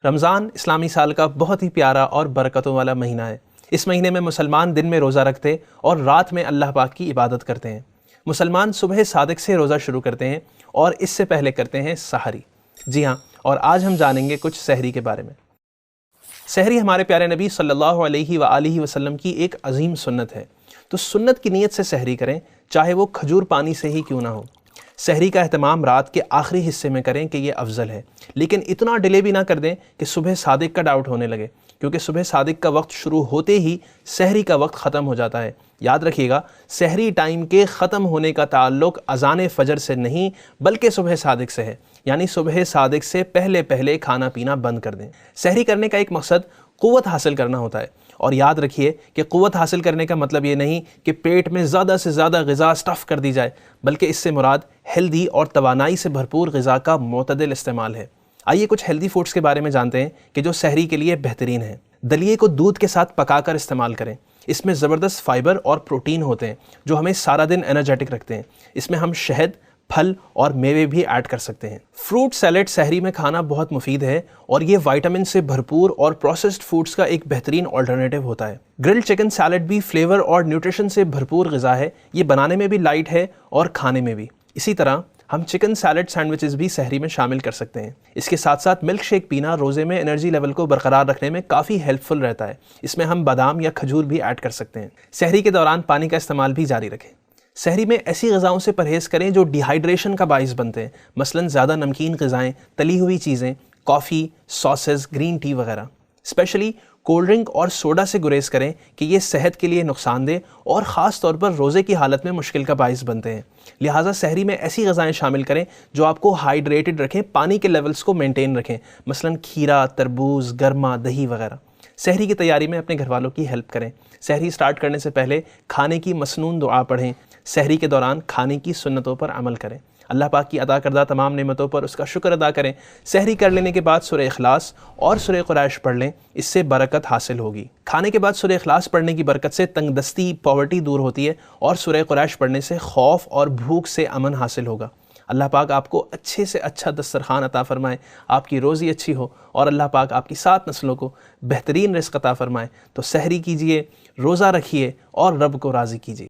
रमज़ान इस्लामी साल का बहुत ही प्यारा और बरकतों वाला महीना है। इस महीने में मुसलमान दिन में रोज़ा रखते और रात में अल्लाह पाक की इबादत करते हैं। मुसलमान सुबह सादिक से रोज़ा शुरू करते हैं और इससे पहले करते हैं सहरी। जी हाँ, और आज हम जानेंगे कुछ सहरी के बारे में। सहरी हमारे प्यारे नबी सल्लल्लाहु अलैहि वसल्लम की एक अजीम सुन्नत है, तो सुन्नत की नीयत से सहरी करें, चाहे वो खजूर पानी से ही क्यों ना हो। सहरी का एहतमाम रात के आखिरी हिस्से में करें कि ये अफजल है, लेकिन इतना डिले भी ना कर दें कि सुबह सादिक का डाउट होने लगे, क्योंकि सुबह सादिक का वक्त शुरू होते ही सहरी का वक्त ख़त्म हो जाता है। याद रखिएगा, सहरी टाइम के ख़त्म होने का ताल्लुक अज़ान फ़जर से नहीं बल्कि सुबह सादिक से है, यानी सुबह सादिक से पहले पहले खाना पीना बंद कर दें। सहरी करने का एक मकसद क़ुव्वत हासिल करना होता है, और याद रखिए कि क़ुव्वत हासिल करने का मतलब ये नहीं कि पेट में ज़्यादा से ज़्यादा ग़िज़ा स्टफ़ कर दी जाए, बल्कि इससे मुराद हेल्दी और तवानाई से भरपूर ग़िज़ा का मुतदिल इस्तेमाल है। आइए कुछ हेल्दी फूड्स के बारे में जानते हैं कि जो सहरी के लिए बेहतरीन है। दलिए को दूध के साथ पकाकर इस्तेमाल करें। इसमें ज़बरदस्त फ़ाइबर और प्रोटीन होते हैं जो हमें सारा दिन एनर्जेटिक रखते हैं। इसमें हम शहद, फल और मेवे भी ऐड कर सकते हैं। फ्रूट सैलेड सहरी में खाना बहुत मुफीद है और ये विटामिन से भरपूर और प्रोसेस्ड फूड्स का एक बेहतरीन ऑल्टरनेटिव होता है। ग्रिल्ड चिकन सैलेड भी फ्लेवर और न्यूट्रिशन से भरपूर ग़िज़ा है। ये बनाने में भी लाइट है और खाने में भी। इसी तरह हम चिकन सैलेड सैंडविचेस भी सहरी में शामिल कर सकते हैं। इसके साथ साथ मिल्क शेक पीना रोज़े में एनर्जी लेवल को बरकरार रखने में काफ़ी हेल्पफुल रहता है। इसमें हम बादाम या खजूर भी ऐड कर सकते हैं। सहरी के दौरान पानी का इस्तेमाल भी जारी रखें। सहरी में ऐसी ग़िज़ाओं से परहेज़ करें जो डिहाइड्रेशन का बाइस बनते हैं, मसलन ज़्यादा नमकीन ग़िज़ाएँ, तली हुई चीज़ें, कॉफ़ी, सॉसेस, ग्रीन टी वगैरह। स्पेशली कोल्ड ड्रिंक और सोडा से गुरेज करें कि ये सेहत के लिए नुकसानदेह और ख़ास तौर पर रोज़े की हालत में मुश्किल का बाइस बनते हैं। लिहाजा सहरी में ऐसी ग़िज़ाएँ शामिल करें जो आपको हाइड्रेटेड रखें, पानी के लेवल्स को मेंटेन रखें, मसलन खीरा, तरबूज, गर्मा, दही वगैरह। सहरी की तैयारी में अपने घर वालों की हेल्प करें। सहरी स्टार्ट करने से पहले खाने की मसनून दुआ पढ़ें। सहरी के दौरान खाने की सुन्नतों पर अमल करें। अल्लाह पाक की अता करदा तमाम नेमतों पर उसका शुक्र अदा करें। सहरी कर लेने के बाद सूरह इखलास और सूरह कुरैश पढ़ लें, इससे बरकत हासिल होगी। खाने के बाद सूरह इखलास पढ़ने की बरकत से तंगदस्ती, पॉवर्टी दूर होती है, और सूरह कुरैश पढ़ने से खौफ और भूख से अमन हासिल होगा। अल्लाह पाक आपको अच्छे से अच्छा दस्तरखान अता फ़रमाए, आपकी रोज़ी अच्छी हो, और अल्लाह पाक आपकी 7 नस्लों को बेहतरीन रिज़्क़ अता फ़रमाए। तो सहरी कीजिए, रोज़ा रखिए और रब को राज़ी कीजिए।